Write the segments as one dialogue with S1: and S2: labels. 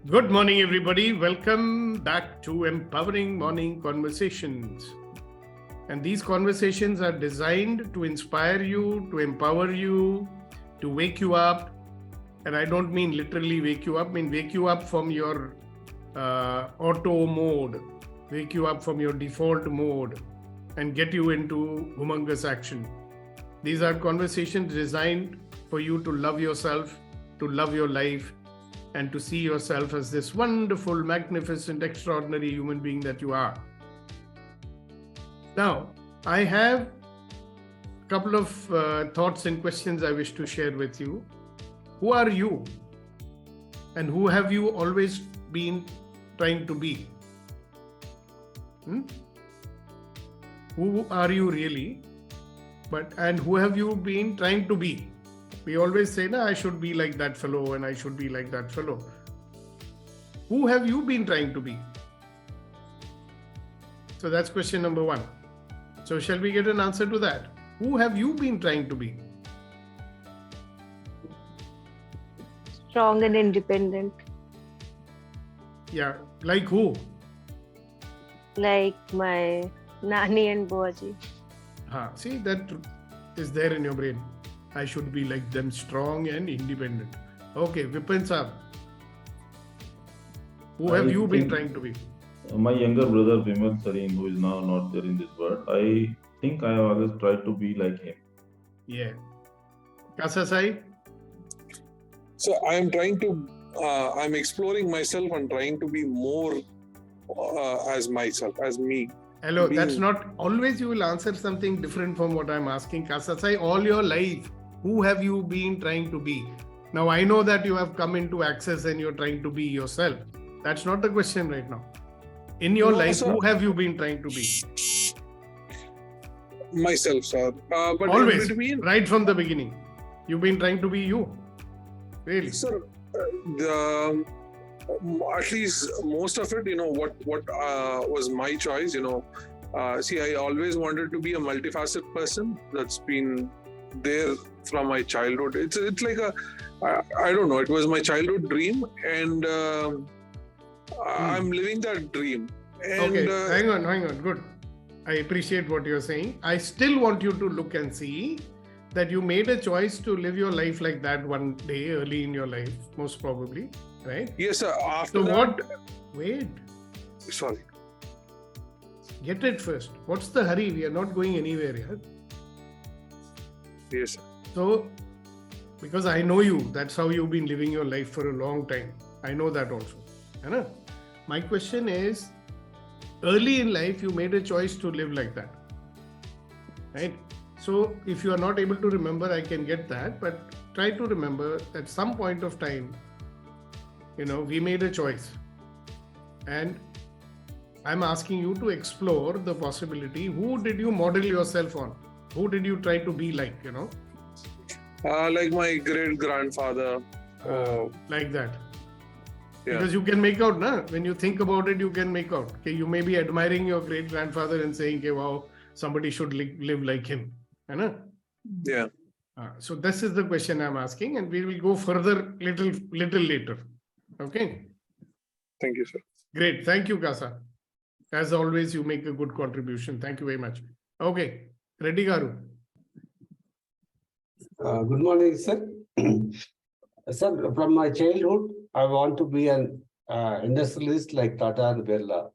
S1: Good morning, everybody. Welcome back to Empowering Morning Conversations. And these conversations are designed to inspire you, to empower you, to wake you up. And I don't mean literally wake you up, I mean wake you up from your auto mode, wake you up from your default mode, and get you into humongous action. These are conversations designed for you to love yourself, to love your life, and to see yourself as this wonderful, magnificent, extraordinary human being that you are. Now, I have a couple of thoughts and questions I wish to share with you. Who are you? And who have you always been trying to be? Who are you really? And who have you been trying to be? We always say, I should be like that fellow and I should be like that fellow. Who have you been trying to be? So that's question number one. So shall we get an answer to that? Who have you been trying to be?
S2: Strong and independent.
S1: Yeah, like who?
S2: Like my Nani and Boaji.
S1: See, that is there in your brain. I should be like them, strong and independent. Okay, Vipin Saab. Who have you been trying to be?
S3: My younger brother Vimal Sareen, who is now not there in this world, I think I have always tried to be like him.
S1: Yeah. Kasa Sai?
S4: So I'm trying to, I'm exploring myself and trying to be more as myself, as me.
S1: Hello, that's not always you will answer something different from what I'm asking. Kasa Sai, all your life, who have you been trying to be? Now, I know that you have come into Access and you're trying to be yourself. That's not the question right now. In your life,
S4: sir,
S1: who have you been trying to be?
S4: Myself, sir. But
S1: always,
S4: in between,
S1: right from the beginning. You've been trying to be you. Really?
S4: Sir, at least most of it, what was my choice, see, I always wanted to be a multifaceted person. That's been there from my childhood. It's like I don't know, it was my childhood dream, and I'm living that dream. And,
S1: okay, hang on, good. I appreciate what you're saying. I still want you to look and see that you made a choice to live your life like that one day early in your life, most probably, right?
S4: Yes, sir. After
S1: so
S4: that,
S1: what? Wait.
S4: Sorry.
S1: Get it first. What's the hurry? We are not going anywhere yet.
S4: Yes, sir.
S1: So, because I know you, that's how you've been living your life for a long time. I know that also. My question is, early in life, you made a choice to live like that, right? So if you are not able to remember, I can get that, but try to remember at some point of time, we made a choice. And I'm asking you to explore the possibility. Who did you model yourself on? Who did you try to be like,
S4: Like my great grandfather.
S1: Like that.
S4: Yeah.
S1: Because you can make out, when you think about it, you can make out. Okay, you may be admiring your great grandfather and saying, okay, wow, somebody should live like him.
S4: Yeah.
S1: So this is the question I'm asking, and we will go further little later. Okay.
S4: Thank you, sir.
S1: Great. Thank you, Kasa. As always, you make a good contribution. Thank you very much. Okay. Reddy Garu.
S5: Good morning, sir. Sir, from my childhood, I want to be an industrialist like Tata and Birla.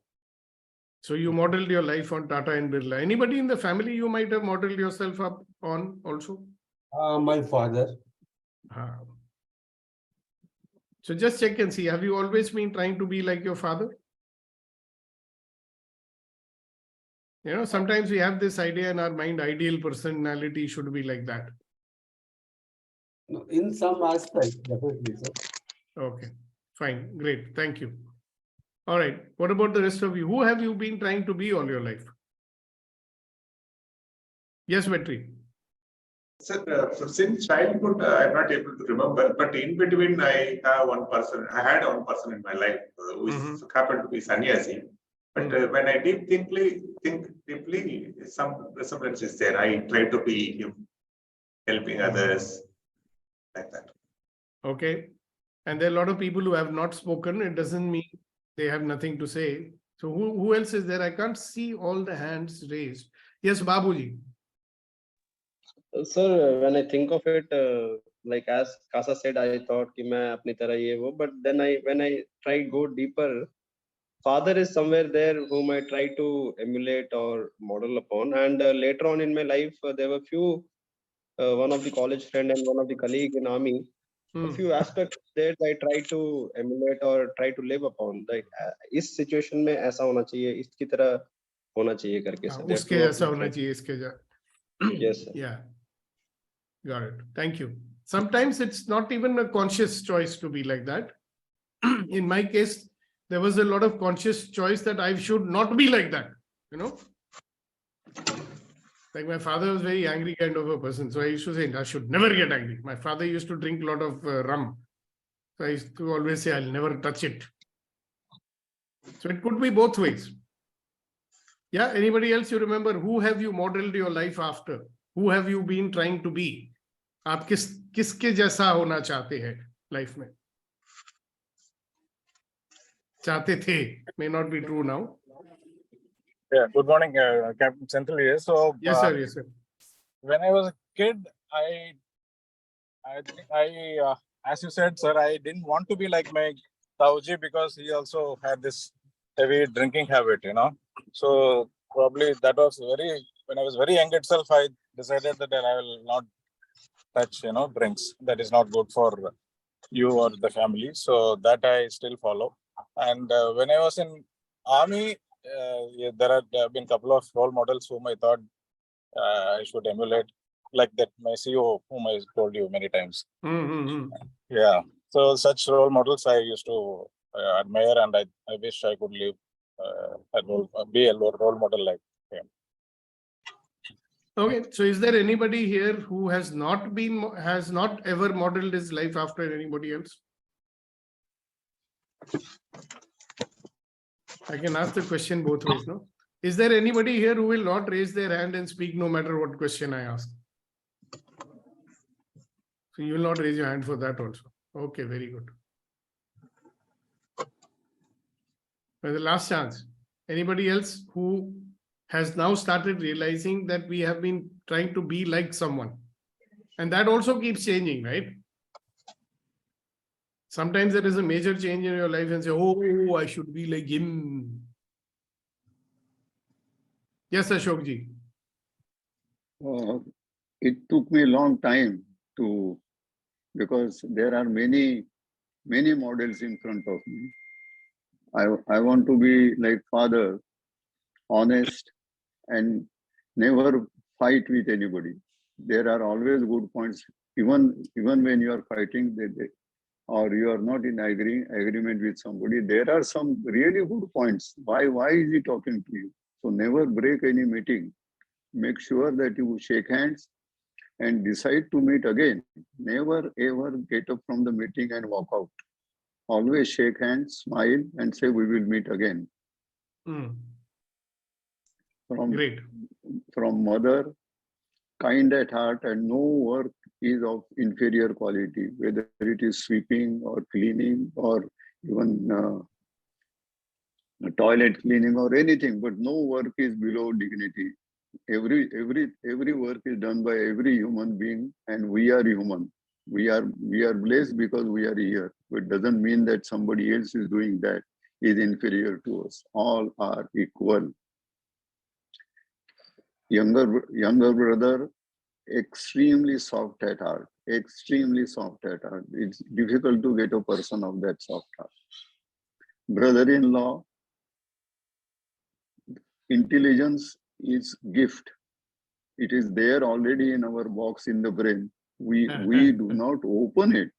S1: So you modeled your life on Tata and Birla. Anybody in the family you might have modeled yourself up on also?
S5: My father.
S1: So just check and see. Have you always been trying to be like your father? Sometimes we have this idea in our mind, ideal personality should be like that.
S5: In some aspects, definitely, sir.
S1: Okay, fine. Great. Thank you. All right. What about the rest of you? Who have you been trying to be all your life? Yes, Vetri.
S6: Sir, since childhood, I'm not able to remember, but in between, I had one person in my life who happened to be sannyasi. But when I think deeply, some resemblance is there. I try to be him, helping others, like that.
S1: Okay. And there are a lot of people who have not spoken. It doesn't mean they have nothing to say. So who else is there? I can't see all the hands raised. Yes, Babuji.
S7: Sir, when I think of it, like as Kasa said, I thought कि मैं अपनी तरह ये वो, but then when I try go deeper, father is somewhere there whom I try to emulate or model upon. And later on in my life, there were few, one of the college friend and one of the colleague in army, a few aspects that I try to emulate or try to live upon. Like इस situation में ऐसा होना चाहिए, इसकी तरह होना चाहिए करके sir.
S1: उसके जैसा होना चाहिए इसके जैसा.
S7: Yes sir.
S1: Yeah. Got it. Thank you. Sometimes it's not even a conscious choice to be like that. In my case, there was a lot of conscious choice that I should not be like that. You know, like my father was very angry kind of a person. So I used to say, I should never get angry. My father used to drink a lot of rum. So I used to always say, I'll never touch it. So it could be both ways. Yeah. Anybody else you remember? Who have you modeled your life after? Who have you been trying to be? आप किसके जैसा होना चाहते हैं life में? चाहते थे, may not be true now.
S8: Yeah, good morning, Captain Central here. So,
S1: Yes, sir. Yes, sir.
S8: When I was a kid, as you said, sir, I didn't want to be like my Tauji because he also had this heavy drinking habit, you know. So probably that was when I was very young itself, I decided that I will not touch, you know, drinks. That is not good for you or the family. So that I still follow. And when I was in army, there have been a couple of role models whom I thought I should emulate, like that my CEO, whom I told you many times. Yeah. So such role models I used to admire, and I wish I could live be a role model like him.
S1: Okay, so is there anybody here who has not ever modeled his life after anybody else? I can ask the question both ways, no? Is there anybody here who will not raise their hand and speak no matter what question I ask? So you will not raise your hand for that also. Okay, very good. Well, the last chance. Anybody else who has now started realizing that we have been trying to be like someone? And that also keeps changing, right? Sometimes there is a major change in your life and say, oh, I should be like him. Yes, Ashok ji.
S9: It took me a long time because there are many models in front of me. I want to be like father, honest, and never fight with anybody. There are always good points, even when you are fighting, or you are not in agreement with somebody. There are some really good points. Why is he talking to you? So never break any meeting. Make sure that you shake hands and decide to meet again. Never ever get up from the meeting and walk out. Always shake hands, smile, and say we will meet again.
S1: Great.
S9: From mother, kind at heart, and no work is of inferior quality, whether it is sweeping or cleaning or even toilet cleaning or anything, but no work is below dignity. Every work is done by every human being, and we are human. We are blessed because we are here. But it doesn't mean that somebody else is doing that is inferior to us. All are equal. Younger brother, extremely soft at heart. Extremely soft at heart. It's difficult to get a person of that soft heart. Brother-in-law, intelligence is gift. It is there already in our box in the brain. We do not open it.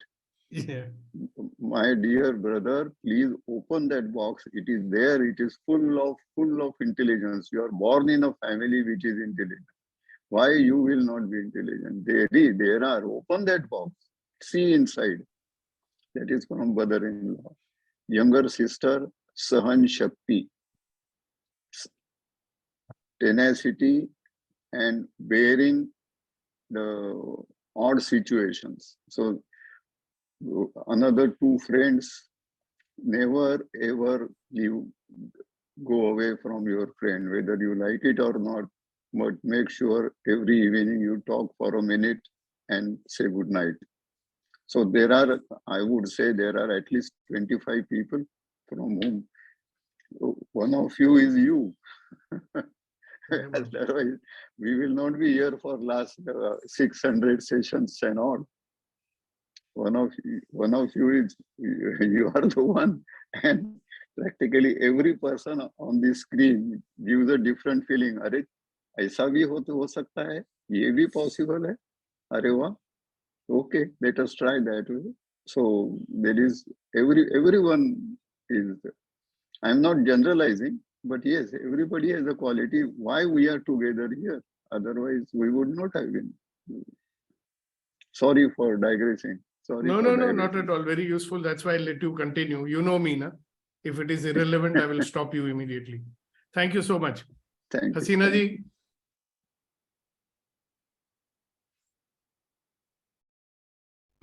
S1: Yeah.
S9: My dear brother, please open that box. It is there. It is full of intelligence. You are born in a family which is intelligent. Why you will not be intelligent? There are. Open that box. See inside. That is from brother-in-law. Younger sister, Sahan Shakti. Tenacity and bearing the odd situations. So another two friends, never ever go away from your friend, whether you like it or not, but make sure every evening you talk for a minute and say good night. So there are, I would say there are at least 25 people from whom one of you is you. Otherwise, we will not be here for last 600 sessions and all. One of you is, you are the one, and practically every person on the screen gives a different feeling. अरे ऐसा भी हो सकता है, ये भी possible है. अरे वाह. Okay, let us try that way. So there is everyone is. I'm not generalizing, but yes, everybody has a quality. Why we are together here? Otherwise, we would not have been. Sorry for digressing. Sorry.
S1: No, not at all. Very useful. That's why I let you continue. You know me, na? If it is irrelevant, I will stop you immediately. Thank you so much.
S9: Thank you.
S1: Hasina ji.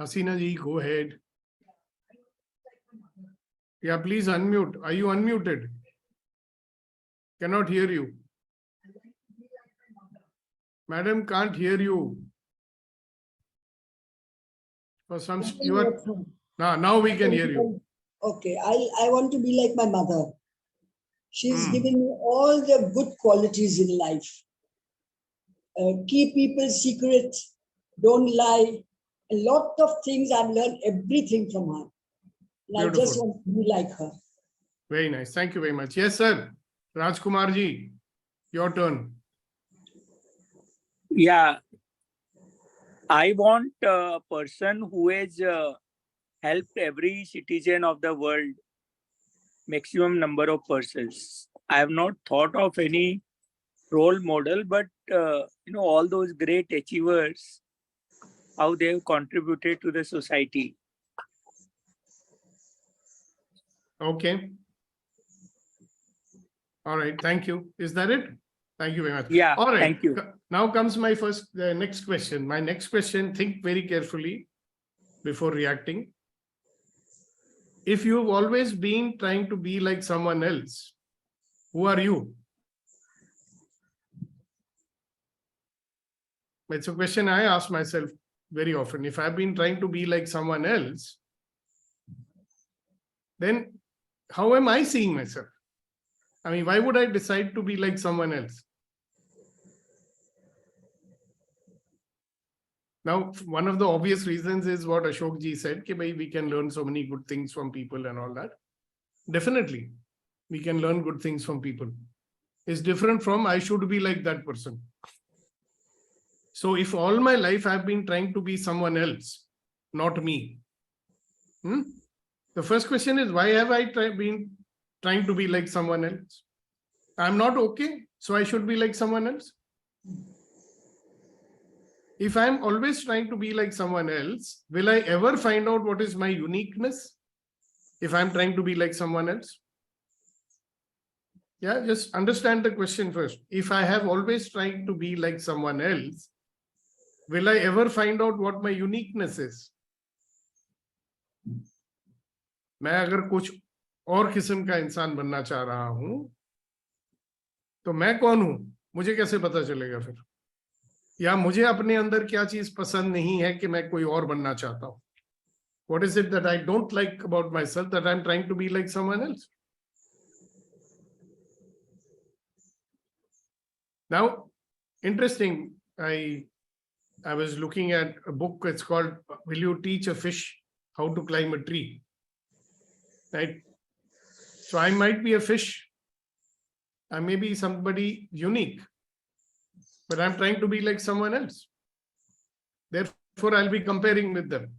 S1: Hasina ji, go ahead. Yeah, please unmute. Are you unmuted? Cannot hear you. Madam, can't hear you. For some, you are. Now we can hear you.
S10: Okay, I want to be like my mother. She's given me all the good qualities in life. Keep people's secrets, don't lie. A lot of things I've learned everything from her. And I just want to be like her.
S1: Very nice. Thank you very much. Yes, sir. Rajkumar ji, your turn.
S11: Yeah. I want a person who has helped every citizen of the world, maximum number of persons. I have not thought of any role model, but all those great achievers, how they have contributed to the society.
S1: Okay. All right. Thank you. Is that it? Thank you very much.
S11: Yeah.
S1: All right.
S11: Thank you.
S1: Now comes my next question. My next question, think very carefully before reacting. If you've always been trying to be like someone else, who are you? It's a question I ask myself very often. If I've been trying to be like someone else, then how am I seeing myself? I mean, why would I decide to be like someone else? Now, one of the obvious reasons is what Ashok ji said, that we can learn so many good things from people and all that. Definitely, we can learn good things from people. It's different from I should be like that person. So if all my life I've been trying to be someone else, not me, the first question is, why have I been trying to be like someone else? I'm not okay, so I should be like someone else. If I'm always trying to be like someone else, will I ever find out what is my uniqueness if I'm trying to be like someone else? Yeah, just understand the question first. If I have always tried to be like someone else, will I ever find out what my uniqueness is? मैं अगर कुछ और किस्म का इंसान बनना चाह रहा हूं, तो मैं कौन हूं? मुझे कैसे पता चलेगा फिर? या मुझे अपने अंदर क्या चीज पसंद नहीं है कि मैं कोई और बनना चाहता हूं? What is it that I don't like about myself that I'm trying to be like someone else? Now, interesting, I was looking at a book, it's called Will You Teach a Fish How to Climb a Tree? Right? So I might be a fish. I may be somebody unique, but I'm trying to be like someone else. Therefore, I'll be comparing with them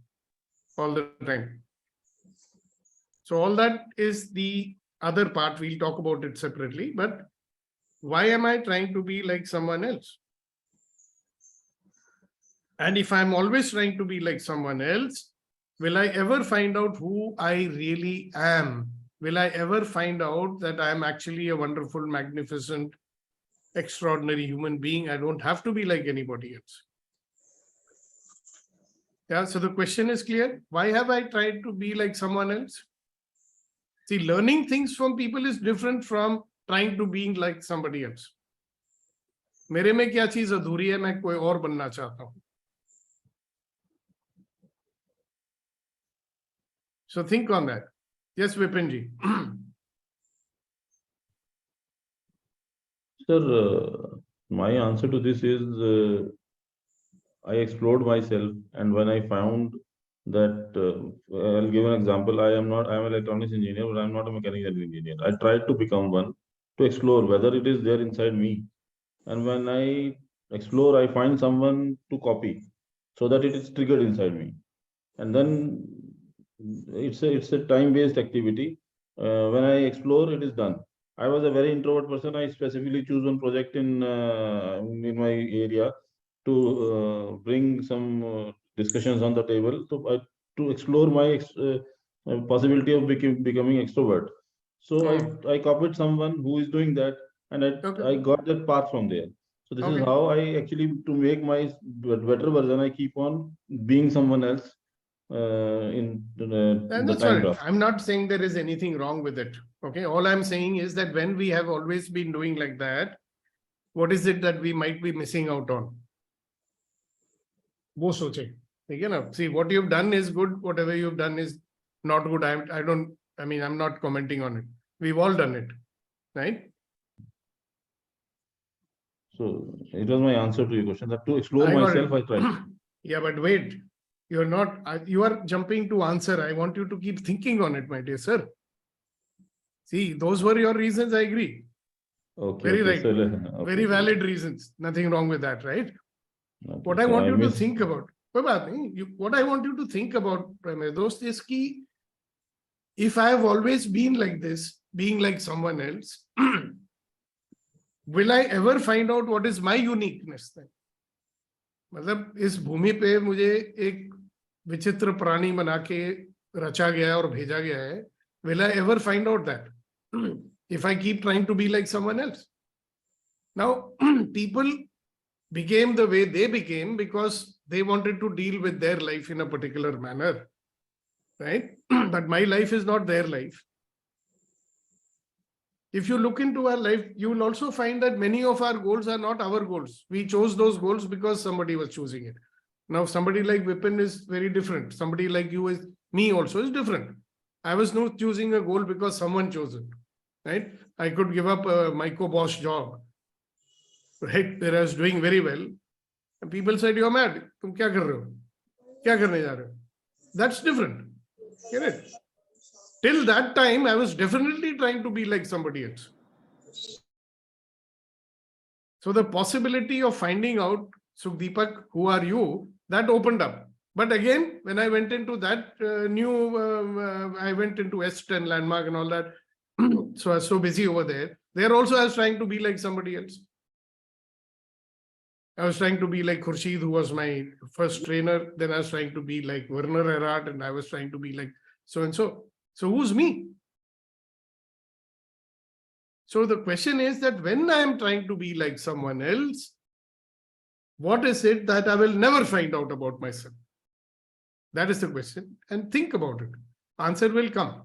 S1: all the time. So all that is the other part. We'll talk about it separately. But why am I trying to be like someone else? And if I'm always trying to be like someone else, will I ever find out who I really am? Will I ever find out that I'm actually a wonderful, magnificent, extraordinary human being? I don't have to be like anybody else. Yeah, so the question is clear. Why have I tried to be like someone else? See, learning things from people is different from trying to be like somebody else. मेरे में क्या चीज अधूरी है, मैं कोई और बनना चाहता हूं. So think on that. Yes, Vipin ji.
S3: Sir, my answer to this is I explored myself, and when I found that I'll give an example. I'm an electronics engineer, but I'm not a mechanical engineer. I tried to become one to explore whether it is there inside me. And when I explore, I find someone to copy so that it is triggered inside me. And then it's a time-based activity. When I explore, it is done. I was a very introvert person. I specifically choose one project in my area to bring some discussions on the table to explore my possibility of becoming extrovert. So I copied someone who is doing that, and I got that path from there. So this is how I actually, to make my better version, I keep on being someone else in the time draft.
S1: I'm not saying there is anything wrong with it. Okay, all I'm saying is that when we have always been doing like that, what is it that we might be missing out on? वो सोचे, ठीक है ना? See, what you've done is good. Whatever you've done is not good. I'm not commenting on it. We've all done it, right?
S3: So it was my answer to your question, that to explore myself, I tried.
S1: Yeah, but wait, you are jumping to answer. I want you to keep thinking on it, my dear sir. See, those were your reasons. I agree.
S3: Okay.
S1: Very right.
S3: So,
S1: very valid reasons. Nothing wrong with that, right? What I want you to think about, what I want you to think about, Dost, is ki, if I have always been like this, being like someone else, will I ever find out what is my uniqueness then? मतलब इस भूमि पे मुझे एक विचित्र प्राणी बना के रचा गया और भेजा गया है. Will I ever find out that if I keep trying to be like someone else? Now, people became the way they became because they wanted to deal with their life in a particular manner, right? But my life is not their life. If you look into our life, you will also find that many of our goals are not our goals. We chose those goals because somebody was choosing it. Now, somebody like Vipin is very different. Somebody like you is, me also is different. I was not choosing a goal because someone chose it, right? I could give up a micro-boss job, right? Where I was doing very well. And people said, you're mad. Tum kya kar rahe ho? Kya karne ja rahe ho? That's different. Get it? Till that time, I was definitely trying to be like somebody else. So the possibility of finding out, Sukhdeepak, who are you, that opened up. But again, when I went into that I went into S10 landmark and all that, so I was so busy over there. There also I was trying to be like somebody else. I was trying to be like Khurshid, who was my first trainer. Then I was trying to be like Werner Erhardt, and I was trying to be like so-and-so. So who's me? So the question is that when I am trying to be like someone else, what is it that I will never find out about myself? That is the question. And think about it. Answer will come.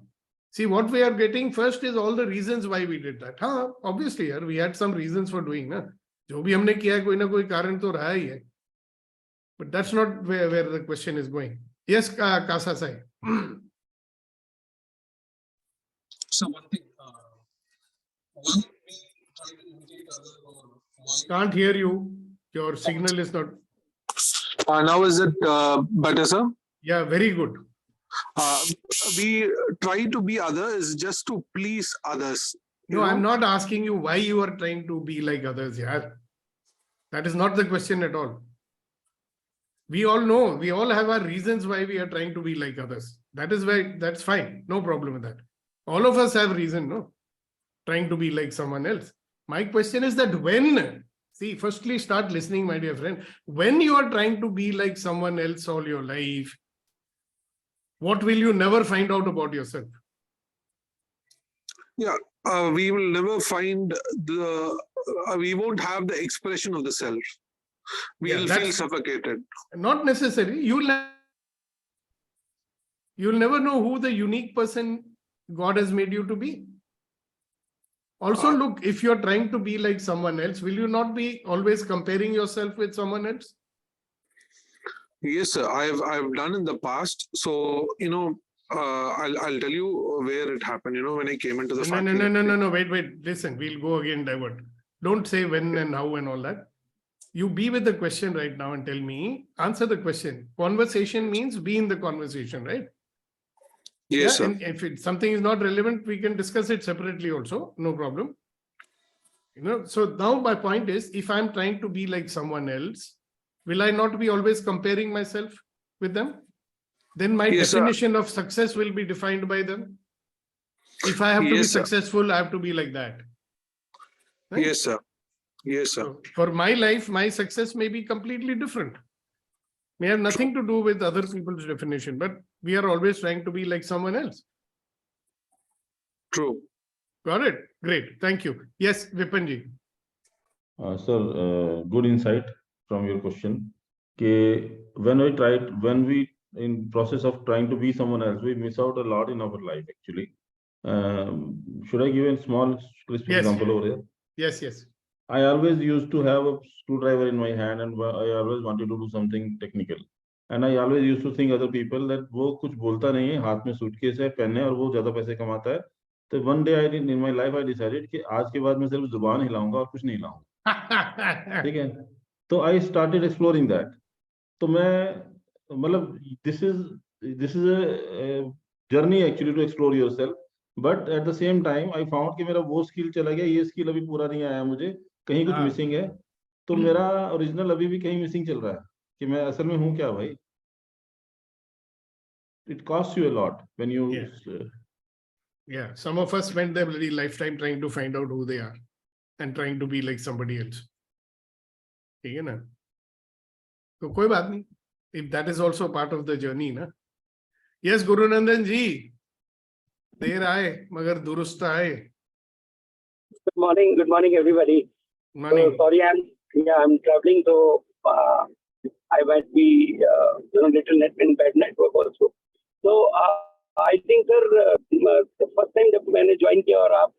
S1: See, what we are getting first is all the reasons why we did that. Obviously, we had some reasons for doing that. जो भी हमने किया है, कोई ना कोई कारण तो रहा ही है. But that's not where the question is going. Yes, Kasa Sai.
S4: So one thing, one we try to imitate other.
S1: Can't hear you. Your signal is not.
S4: Now is it better, sir?
S1: Yeah, very good.
S4: We try to be others just to please others.
S1: No, I'm not asking you why you are trying to be like others. Yeah, that is not the question at all. We all know, we all have our reasons why we are trying to be like others. That is why, that's fine. No problem with that. All of us have reason, no? Trying to be like someone else. My question is that when, see, firstly, start listening, my dear friend. When you are trying to be like someone else all your life, what will you never find out about yourself?
S4: Yeah, we will never find we won't have the expression of the self. We will feel suffocated.
S1: Not necessary. You will You'll never know who the unique person God has made you to be. Also, look, if you're trying to be like someone else, will you not be always comparing yourself with someone else?
S4: Yes, sir. I've done in the past. So, I'll tell you where it happened. When I came into the factory.
S1: No. Wait. Listen, we'll go again, divert. Don't say when and how and all that. You be with the question right now and tell me, answer the question. Conversation means be in the conversation, right?
S4: Yes, sir.
S1: And if something is not relevant, we can discuss it separately also. No problem. So now my point is, if I'm trying to be like someone else, will I not be always comparing myself with them? Then my definition of success will be defined by them. If I have to be successful, I have to be like that. Right?
S4: Yes, sir. Yes, sir.
S1: So for my life, my success may be completely different. May have nothing to do with other people's definition, but we are always trying to be like someone else.
S4: True.
S1: Got it? Great. Thank you. Yes, Vipanji.
S3: Sir, good insight from your question. When we in process of trying to be someone else, we miss out a lot in our life actually. Should I give a small crisp example over here?
S1: Yes.
S3: I always used to have a screwdriver in my hand and I always wanted to do something technical. And I always used to think other people that वो कुछ बोलता नहीं है, हाथ में suitcase है, pen है और वो ज्यादा पैसे कमाता है. तो one day in my life I decided कि आज के बाद मैं सिर्फ जुबान हिलाऊंगा और कुछ नहीं हिलाऊंगा. ठीक है? तो I started exploring that. तो मैं मतलब this is a journey actually to explore yourself. But at the same time I found कि मेरा वो skill चला गया, ये skill अभी पूरा नहीं आया मुझे, कहीं कुछ मिसिंग है. तो मेरा ओरिजिनल अभी भी कहीं मिसिंग चल रहा है कि मैं असल में हूँ क्या भाई. It costs you a lot when you
S1: some of us spend their bloody lifetime trying to find out who they are and trying to be like somebody else. ठीक है ना? तो कोई बात नहीं. If that is also part of the journey, na? Yes, Guru Nandan ji. देर आए मगर दुरुस्त आए.
S12: Good morning, everybody.
S1: Morning.
S12: So, sorry, I'm traveling, so I might be little in bad network also. So I think, sir, the first time जब मैंने join किया और आप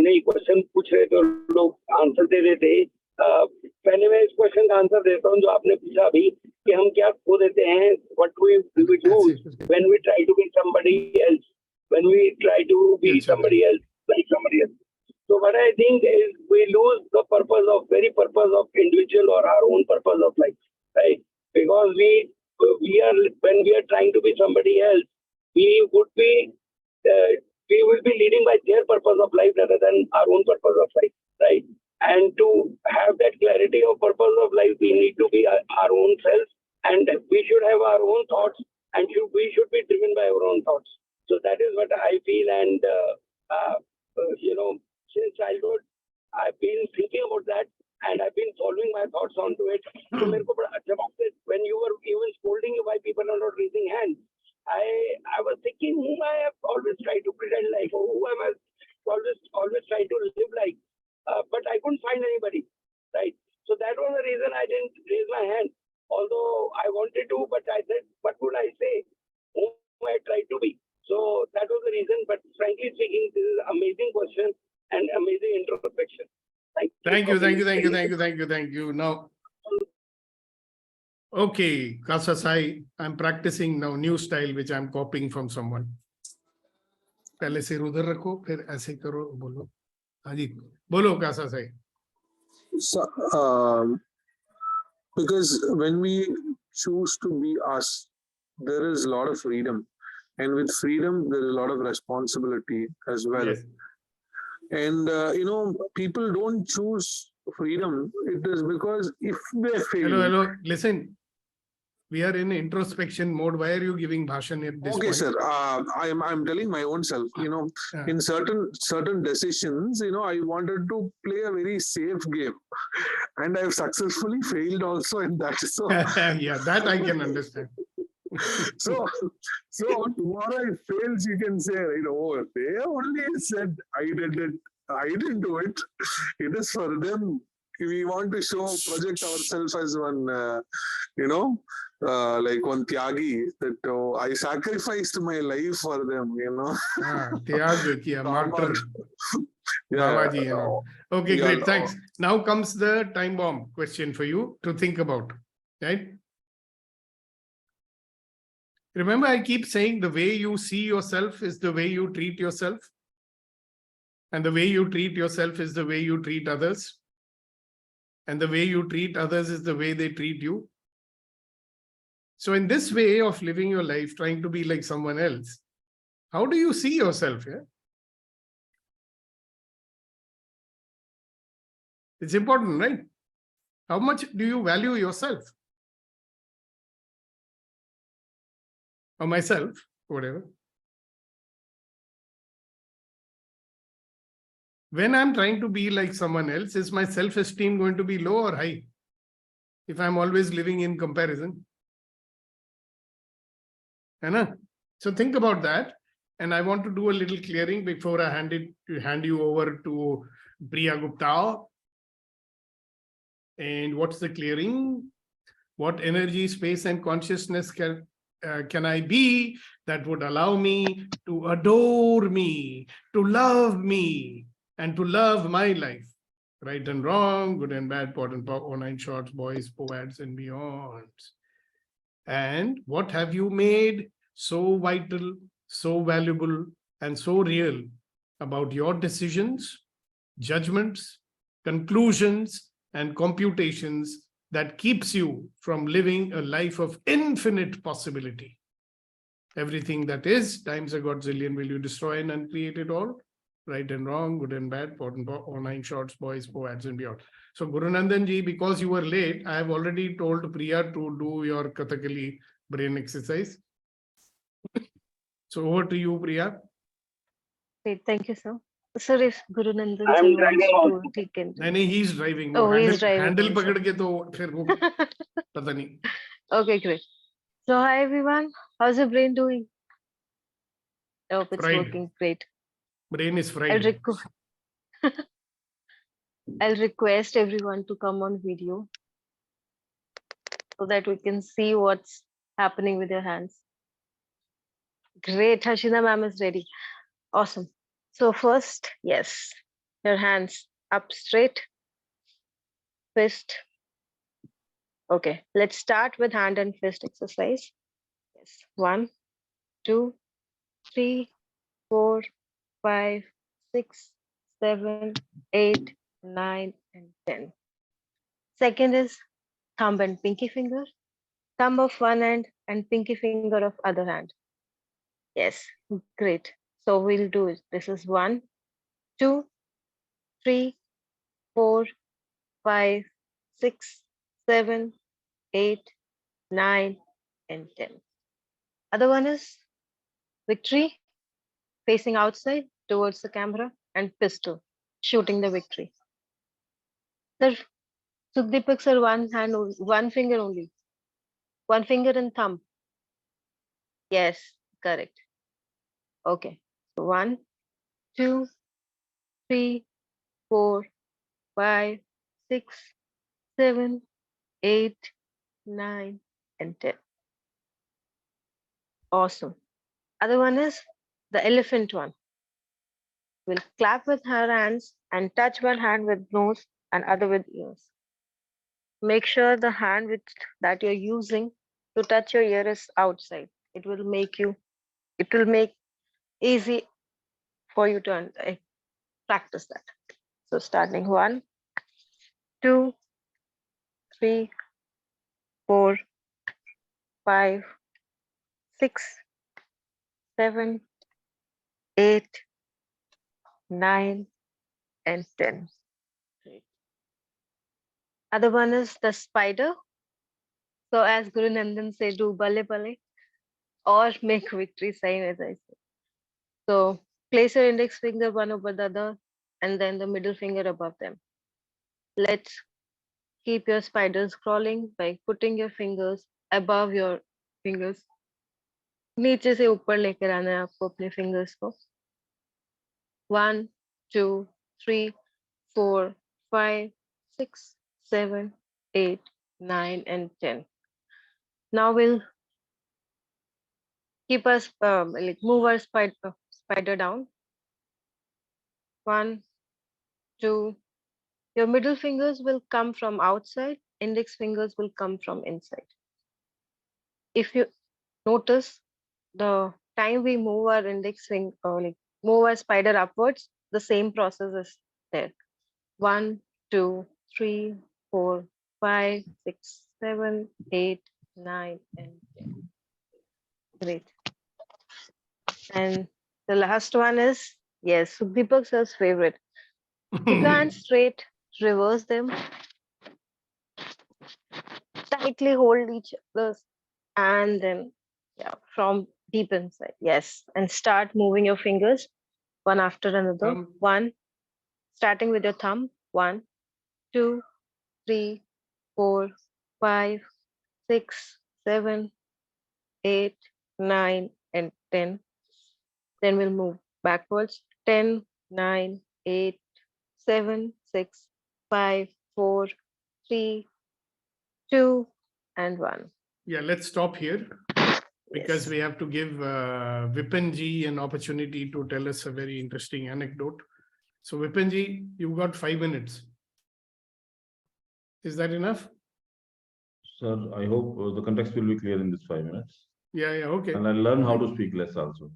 S12: नई क्वेश्चन पूछ रहे थे और लोग आंसर दे रहे थे, पहले मैं इस क्वेश्चन का आंसर देता हूँ जो आपने पूछा अभी कि हम क्या खो देते हैं, what we do when we try to be somebody else, when we try to be somebody else, like somebody else. So what I think is we lose the very purpose of individual or our own purpose of life, right? Because we are, when we are trying to be somebody else, we will be leading by their purpose of life rather than our own purpose of life, right? And to have that clarity of purpose of life, we need to be our own selves, and we should have our own thoughts, and we should be driven by our own thoughts. So that is what I feel, and since childhood, I've been thinking about that, and I've been solving my thoughts onto it. So when you were even scolding why people are not raising hands, I was thinking whom I have always tried to pretend like, or who I have always tried to live like, but I couldn't find anybody, right? So that was the reason I didn't raise my hand, although I wanted to, but I said, what would I say? Whom I tried to be. So that was the reason, but frankly speaking, this is an amazing question and amazing introspection.
S1: Thank you. Now, okay, Kasasai, I'm practicing now new style which I'm copying from someone. पहले सिर उधर रखो, फिर ऐसे करो, बोलो. हाँ जी, बोलो Kasasai.
S4: So, because when we choose to be us, there is a lot of freedom, and with freedom there is a lot of responsibility as well.
S1: Yes.
S4: And people don't choose freedom. It is because if they fail.
S1: Hello. Listen, we are in introspection mode. Why are you giving bhashan at this point?
S4: Okay, sir. I'm telling my own self. In certain decisions, I wanted to play a very safe game, and I've successfully failed also in that. So
S1: yeah, that I can understand.
S4: So tomorrow it fails, you can say, they only said I did it. I didn't do it. It is for them. We want to project ourselves as one like one Tyagi, that I sacrificed my life for them,
S1: Tyag kiya, martyr.
S4: Yeah.
S1: Babaji, you know. Okay,
S4: Yeah,
S1: great.
S4: no.
S1: Thanks. Now comes the time bomb question for you to think about. Right? Remember, I keep saying the way you see yourself is the way you treat yourself. And the way you treat yourself is the way you treat others. And the way you treat others is the way they treat you. So in this way of living your life, trying to be like someone else, how do you see yourself? Yeah? It's important, right? How much do you value yourself? Or myself, whatever. When I'm trying to be like someone else, is my self-esteem going to be low or high? If I'm always living in comparison. So think about that. And I want to do a little clearing before I hand you over to Priya Gupta. And what's the clearing? What energy, space, and consciousness can I be that would allow me to adore me, to love me, and to love my life? Right and wrong, good and bad, pot and pop, online shorts, boys, poets, and beyond. And what have you made so vital, so valuable, and so real about your decisions, judgments, conclusions, and computations that keeps you from living a life of infinite possibility? Everything that is times a godzillion will you destroy and uncreate it all? Right and wrong, good and bad, pot and pop, online shorts, boys, poets, and beyond. So Guru Nandan ji, because you were late, I have already told Priya to do your Kathakali brain exercise. So over to you, Priya.
S2: Great, thank you, sir. Sir, if Guru Nandan
S12: I
S2: sir
S12: am
S2: wants
S12: driving
S2: to, he can.
S1: No, he's driving.
S2: Oh, he's
S1: handle
S2: driving also.
S1: पकड़ के तो फिर वो पता नहीं.
S2: Okay, great. So hi everyone, how's your brain doing? I hope it's
S1: Fried.
S2: working great.
S1: Brain is fried.
S2: I'll request everyone to come on video so that we can see what's happening with your hands. Great, Hashina ma'am is ready. Awesome. So first, yes, your hands up straight, fist. Okay, let's start with hand and fist exercise. Yes, 1, 2, 3, 4, 5, 6, 7, 8, 9, and 10. Second is thumb and pinky finger, thumb of one hand and pinky finger of other hand. Yes, great. So we'll do it. This is 1, 2, 3, 4, 5, 6, 7, 8, 9, and 10. Other one is victory, facing outside towards the camera, and pistol, shooting the victory. Sir, Sukhdeepak sir, one hand, one finger only. One finger and thumb. Yes, correct. Okay. So 1, 2, 3, 4, 5, 6, 7, 8, 9, and 10. Awesome. Other one is the elephant one. We'll clap with her hands and touch one hand with nose and other with ears. Make sure the hand that you're using to touch your ear is outside. It will make easy for you to practice that. So starting 1, 2, 3, 4, 5, 6, 7, 8, 9, and 10. Great. Other one is the spider. So as Guru Nandan said, do bale bale or make victory sign, as I said. So place your index finger one over the other and then the middle finger above them. Let's keep your spiders crawling by putting your fingers above your fingers. नीचे से ऊपर लेकर आना है आपको अपने fingers को. 1, 2, 3, 4, 5, 6, 7, 8, 9, and 10. Now we'll keep us like move our spider down. 1, 2. Your middle fingers will come from outside. Index fingers will come from inside. If you notice, the time we move our index finger, or like move our spider upwards, the same process is there. 1, 2, 3, 4, 5, 6, 7, 8, 9, and 10. Great. And the last one is, yes, Deepak sir's favorite. Keep your hands straight, reverse them, tightly hold each other's, and then, yeah, from deep inside. Yes. And start moving your fingers one after another. One, starting with your thumb. 1, 2, 3, 4, 5, 6, 7, 8, 9, and 10. Then we'll move backwards. 10, 9, 8, 7, 6, 5, 4, 3, 2, and 1.
S1: Yeah, let's stop here because we have to give Vipinji an opportunity to tell us a very interesting anecdote. So Vipinji, you've got 5 minutes. Is that enough?
S3: Sir, I hope the context will be clear in this 5 minutes.
S1: Yeah, okay.
S3: And I'll learn how to speak less also.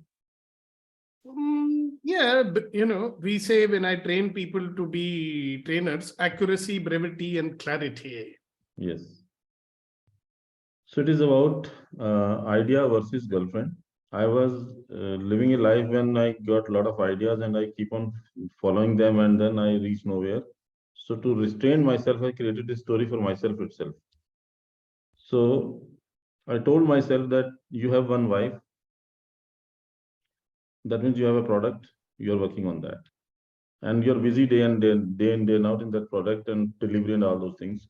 S1: Yeah, but we say when I train people to be trainers, accuracy, brevity, and clarity.
S3: Yes. So it is about idea versus girlfriend. I was living a life when I got a lot of ideas and I keep on following them and then I reach nowhere. So to restrain myself, I created a story for myself itself. So I told myself that you have one wife. That means you have a product, you're working on that. And you're busy day in, day out in that product and delivery and all those things.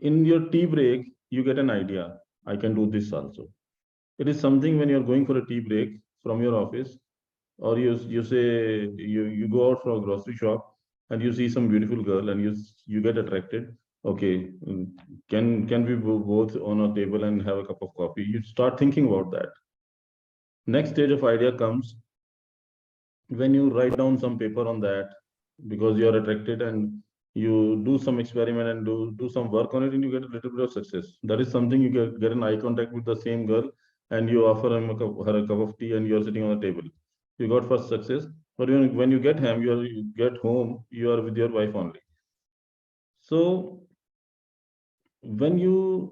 S3: In your tea break, you get an idea. I can do this also. It is something when you're going for a tea break from your office, or you say you go out for a grocery shop and you see some beautiful girl and you get attracted. Okay, can we both on a table and have a cup of coffee? You start thinking about that. Next stage of idea comes when you write down some paper on that because you are attracted and you do some experiment and do some work on it and you get a little bit of success. That is something you get an eye contact with the same girl and you offer her a cup of tea and you are sitting on the table. You got first success, but when you get home, you are with your wife only. So when your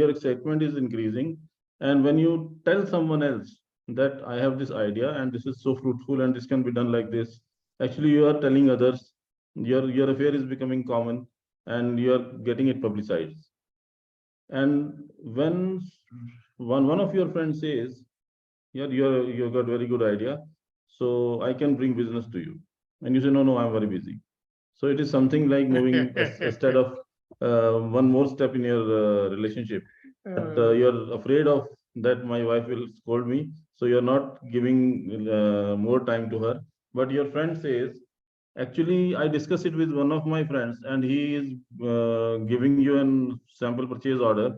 S3: excitement is increasing, and when you tell someone else that I have this idea and this is so fruitful and this can be done like this, actually you are telling others, your affair is becoming common and you are getting it publicized. And when one of your friends says, yeah, you got very good idea, so I can bring business to you, and you say, no, I'm very busy. So it is something like moving instead of one more step in your relationship. But you're afraid of that my wife will scold me, so you're not giving more time to her. But your friend says, actually, I discussed it with one of my friends, and he is giving you a sample purchase order.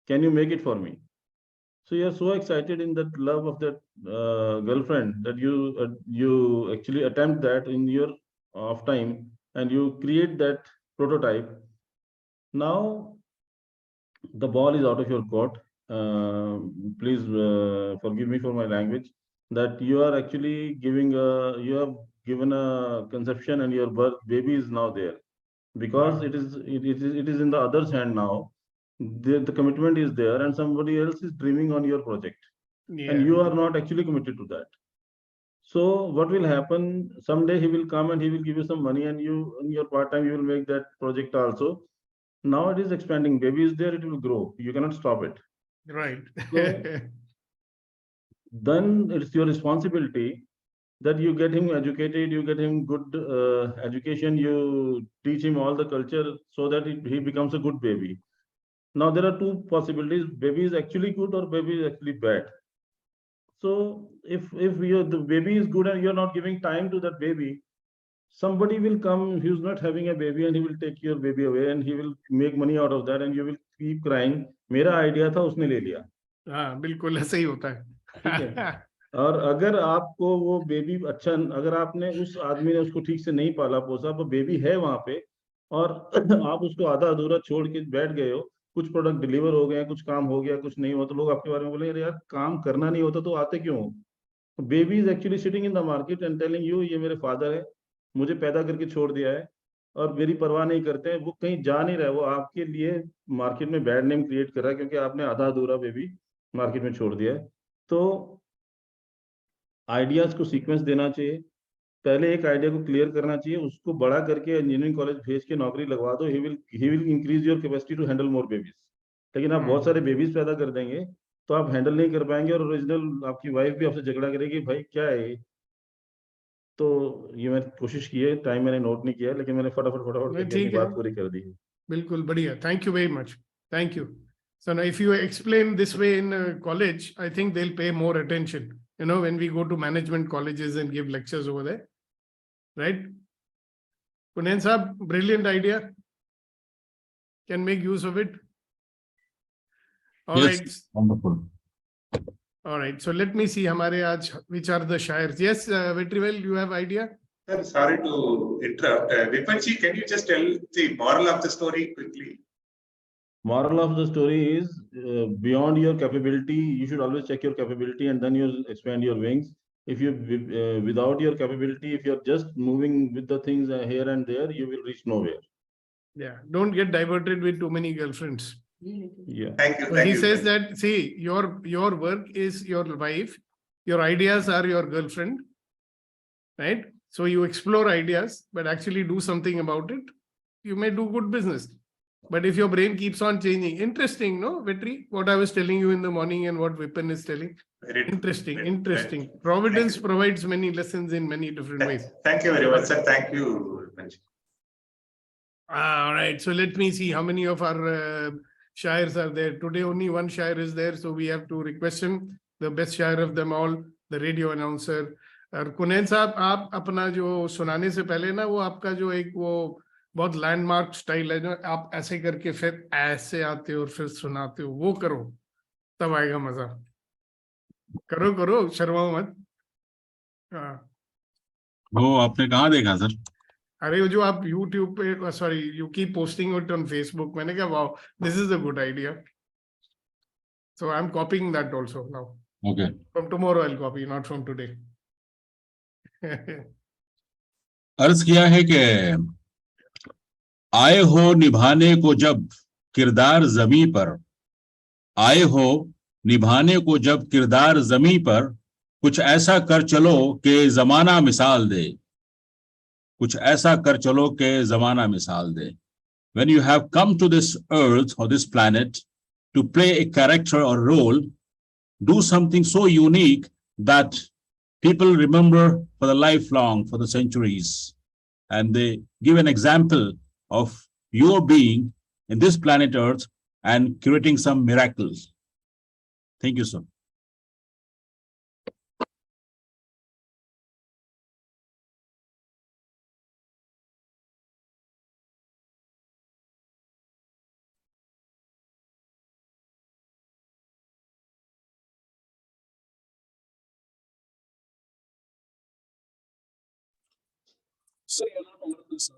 S3: Can you make it for me? So you're so excited in that love of that girlfriend that you actually attempt that in your off time and you create that prototype. Now the ball is out of your court. Please forgive me for my language. That you are actually you have given a conception and your baby is now there because it is in the other's hand now. The commitment is there and somebody else is dreaming on your project and you are not actually committed to that. So what will happen someday? He will come and he will give you some money and you in your part time you will make that project also. Now it is expanding. Baby is there, it will grow. You cannot stop it.
S1: Right.
S3: So then it's your responsibility that you get him educated, you get him good education, you teach him all the culture so that he becomes a good baby. Now there are two possibilities: baby is actually good or baby is actually bad. So if the baby is good and you're not giving time to that baby, somebody will come who's not having a baby and he will take your baby away and he will make money out of that and you will keep crying. मेरा idea था उसने ले लिया.
S1: हाँ बिल्कुल ऐसा ही होता है.
S3: ठीक है. और अगर आपको वो बेबी अच्छा, अगर आपने उस आदमी ने उसको ठीक से नहीं पाला पोसा, वो बेबी है वहां पे और आप उसको आधा अधूरा छोड़ के बैठ गए हो, कुछ प्रोडक्ट डिलीवर हो गए, कुछ काम हो गया, कुछ नहीं हुआ, तो लोग आपके बारे में बोलेंगे यार काम करना नहीं होता तो आते क्यों हो. Baby is actually sitting in the market and telling you ये मेरे फादर है, मुझे पैदा करके छोड़ दिया है और मेरी परवाह नहीं करते हैं. वो कहीं जा नहीं रहा है, वो आपके लिए मार्केट में बैड नेम क्रिएट कर रहा है क्योंकि आपने आधा अधूरा बेबी मार्केट में छोड़ दिया है. तो आइडियाज को सीक्वेंस देना चाहिए. पहले एक आइडिया को क्लियर करना चाहिए, उसको बड़ा करके इंजीनियरिंग कॉलेज भेज के नौकरी लगवा दो. He will increase your capacity to handle more babies. लेकिन आप बहुत सारे बेबीज पैदा कर देंगे तो आप हैंडल नहीं कर पाएंगे और ओरिजिनल आपकी वाइफ भी आपसे झगड़ा करेगी, भाई क्या है ये. तो ये मैंने कोशिश की है, टाइम मैंने नोट नहीं किया, लेकिन मैंने फटाफट करके बात पूरी कर दी है.
S1: बिल्कुल बढ़िया. Thank you very much. Thank you. So now if you explain this way in college, I think they'll pay more attention. You know, when we go to management colleges and give lectures over there, right? Kunen Saab, brilliant idea. Can make use of it. All
S13: yes,
S1: right.
S13: wonderful.
S1: All right. So let me see, hamare aaj, which are the shires. Yes, Vetrivel, you have idea?
S6: Sir, sorry to interrupt. Vipanji, can you just tell the moral of the story quickly?
S3: Moral of the story is beyond your capability, you should always check your capability and then you expand your wings. If you without your capability, if you're just moving with the things here and there, you will reach nowhere.
S1: Yeah. Don't get diverted with too many girlfriends.
S3: Yeah.
S6: Thank you.
S1: So
S6: Thank
S1: he
S6: you.
S1: says that, see, your work is your wife, your ideas are your girlfriend, right? So you explore ideas, but actually do something about it. You may do good business. But if your brain keeps on changing, interesting, no, Vetri? What I was telling you in the morning and what Vipin is telling.
S6: Very
S1: Interesting,
S6: very
S1: interesting.
S6: Thank
S1: Providence
S6: you.
S1: provides many lessons in many different ways.
S6: Thank you very much, sir. Thank you, Vipanji.
S1: All right. So let me see how many of our shires are there. Today only one shire is there. So we have to request him, the best shire of them all, the radio announcer. और कुनैन साहब, आप अपना जो सुनाने से पहले ना, वो आपका जो एक वो बहुत लैंडमार्क स्टाइल है, जो आप ऐसे करके फिर ऐसे आते हो और फिर सुनाते हो, वो करो, तब आएगा मजा. करो करो, शर्माओ मत. हाँ.
S13: वो आपने कहाँ देखा सर?
S1: अरे वो जो आप YouTube पे, sorry, you keep posting it on Facebook. मैंने कहा wow, this is a good idea. So I'm copying that also now.
S13: Okay.
S1: From tomorrow I'll copy, not from today.
S13: अर्ज किया है कि आए हो निभाने को जब किरदार जमी पर, आए हो निभाने को जब किरदार जमी पर, कुछ ऐसा कर चलो कि जमाना मिसाल दे, कुछ ऐसा कर चलो कि जमाना मिसाल दे. When you have come to this earth or this planet to play a character or role, do something so unique that people remember for the lifelong, for the centuries, and they give an example of your being in this planet Earth and creating some miracles. Thank you, sir.
S4: So you're not audible, sir.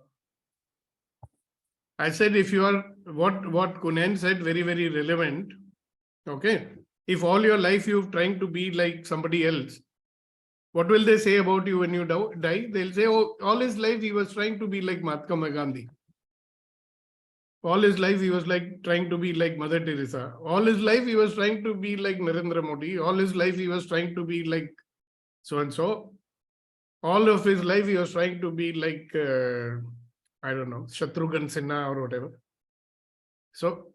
S1: I said, if you are, what Kunen said, very, very relevant. Okay. If all your life you've trying to be like somebody else, what will they say about you when you die? They'll say, oh, all his life he was trying to be like Mahatma Gandhi. All his life he was like trying to be like Mother Teresa. All his life he was trying to be like Narendra Modi. All his life he was trying to be like so-and-so. All of his life he was trying to be like, I don't know, Shatrughan Sinha or whatever. So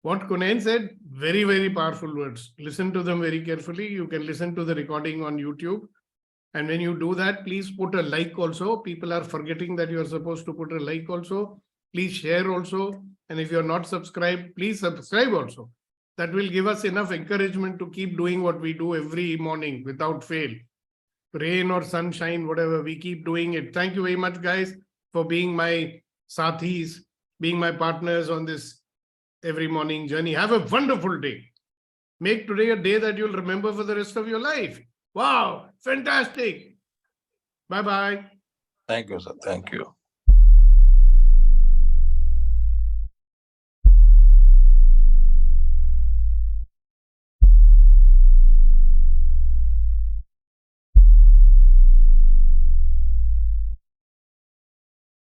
S1: what Kunen said, very, very powerful words. Listen to them very carefully. You can listen to the recording on YouTube. And when you do that, please put a like also. People are forgetting that you are supposed to put a like also. Please share also. And if you're not subscribed, please subscribe also. That will give us enough encouragement to keep doing what we do every morning without fail. rain or sunshine, whatever, we keep doing it. Thank you very much, guys, for being my sathis, being my partners on this every morning journey. Have a wonderful day. Make today a day that you'll remember for the rest of your life. Wow, fantastic. Bye-bye.
S8: Thank you, sir. Thank you.